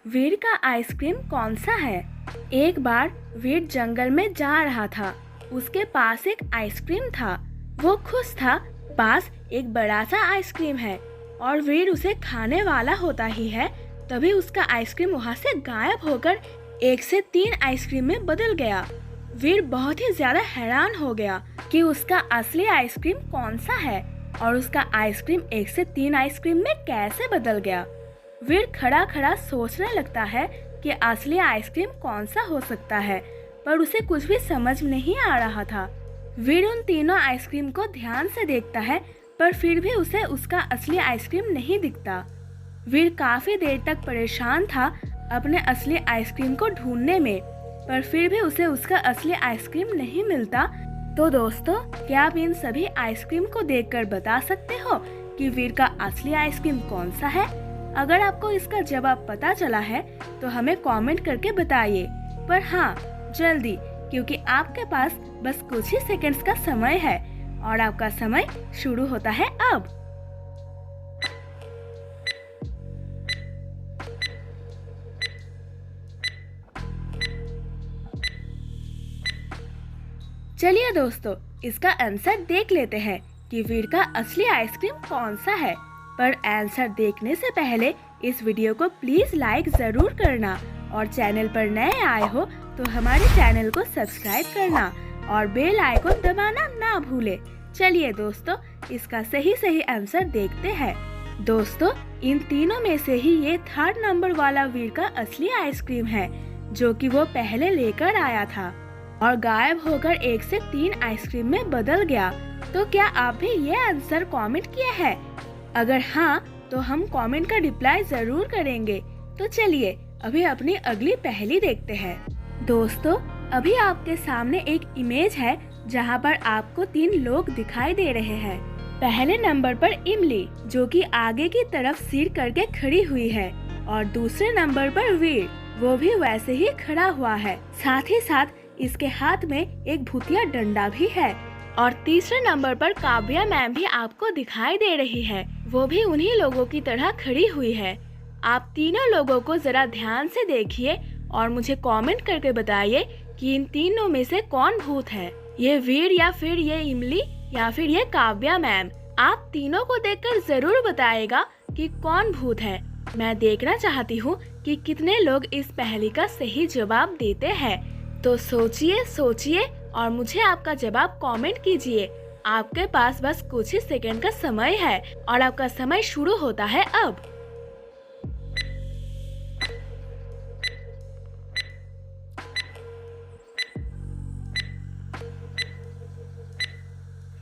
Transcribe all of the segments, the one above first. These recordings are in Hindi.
वीर का आइसक्रीम कौन सा है? एक बार वीर जंगल में जा रहा था। उसके पास एक आइसक्रीम था। वो खुश था, पास एक बड़ा सा आइसक्रीम है और वीर उसे खाने वाला होता ही है। तभी उसका आइसक्रीम वहाँ से गायब होकर 1 से 3 आइसक्रीम में बदल गया। वीर बहुत ही ज्यादा हैरान हो गया कि उसका असली आइसक्रीम कौन सा है और उसका आइसक्रीम 1 से 3 आइसक्रीम में कैसे बदल गया। वीर खड़ा खड़ा सोचने लगता है कि असली आइसक्रीम कौन सा हो सकता है, पर उसे कुछ भी समझ नहीं आ रहा था। वीर उन तीनों आइसक्रीम को ध्यान से देखता है, पर फिर भी उसे उसका असली आइसक्रीम नहीं दिखता। वीर काफी देर तक परेशान था अपने असली आइसक्रीम को ढूंढने में, पर फिर भी उसे उसका असली आइसक्रीम नहीं मिलता। तो दोस्तों, क्या आप इन सभी आइसक्रीम को देखकर बता सकते हो कि वीर का असली आइसक्रीम कौन सा है? अगर आपको इसका जवाब पता चला है तो हमें कमेंट करके बताइए, पर हाँ जल्दी, क्योंकि आपके पास बस कुछ ही सेकंड्स का समय है और आपका समय शुरू होता है अब। चलिए दोस्तों, इसका आंसर देख लेते हैं कि वीर का असली आइसक्रीम कौन सा है। पर आंसर देखने से पहले इस वीडियो को प्लीज लाइक जरूर करना और चैनल पर नए आए हो तो हमारे चैनल को सब्सक्राइब करना और बेल आइकन दबाना ना भूले। चलिए दोस्तों, इसका सही आंसर देखते हैं। दोस्तों, इन तीनों में से ही ये 3rd नंबर वाला वीर का असली आइसक्रीम है, जो कि वो पहले लेकर आया था और गायब होकर 1 से 3 आइसक्रीम में बदल गया। तो क्या आप भी ये आंसर कमेंट किए हैं? अगर हाँ, तो हम कमेंट का रिप्लाई जरूर करेंगे। तो चलिए अभी अपनी अगली पहेली देखते हैं। दोस्तों, अभी आपके सामने एक इमेज है जहाँ पर आपको 3 लोग दिखाई दे रहे हैं। पहले नंबर पर इमली, जो कि आगे की तरफ सिर करके खड़ी हुई है, और दूसरे नंबर पर वीर, वो भी वैसे ही खड़ा हुआ है। साथ ही साथ इसके हाथ में एक भूतिया डंडा भी है। और तीसरे नंबर पर काव्या मैम भी आपको दिखाई दे रही है, वो भी उन्हीं लोगों की तरह खड़ी हुई है। आप तीनों लोगों को जरा ध्यान से देखिए और मुझे कमेंट करके बताइए कि इन तीनों में से कौन भूत है, ये वीर या फिर ये इमली या फिर ये काव्या मैम। आप तीनों को देखकर जरूर बताइएगा कि कौन भूत है। मैं देखना चाहती हूँ कि कितने लोग इस पहेली का सही जवाब देते हैं। तो सोचिए और मुझे आपका जवाब कमेंट कीजिए। आपके पास बस कुछ ही सेकंड का समय है और आपका समय शुरू होता है अब।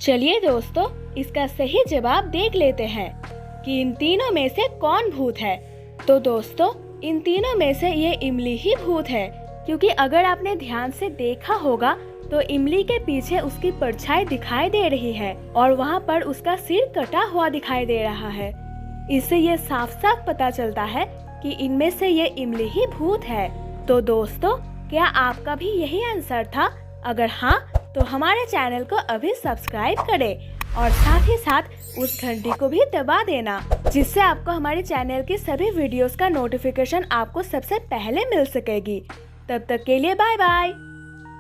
चलिए दोस्तों, इसका सही जवाब देख लेते हैं कि इन तीनों में से कौन भूत है। तो दोस्तों, इन तीनों में से ये इमली ही भूत है, क्योंकि अगर आपने ध्यान से देखा होगा तो इमली के पीछे उसकी परछाई दिखाई दे रही है और वहाँ पर उसका सिर कटा हुआ दिखाई दे रहा है। इससे ये साफ साफ पता चलता है कि इनमें से ये इमली ही भूत है। तो दोस्तों, क्या आपका भी यही आंसर था? अगर हाँ, तो हमारे चैनल को अभी सब्सक्राइब करें और साथ ही साथ उस घंटी को भी दबा देना, जिससे आपको हमारे चैनल की सभी वीडियोस का नोटिफिकेशन आपको सबसे पहले मिल सकेगी। तब तक के लिए बाय बाय।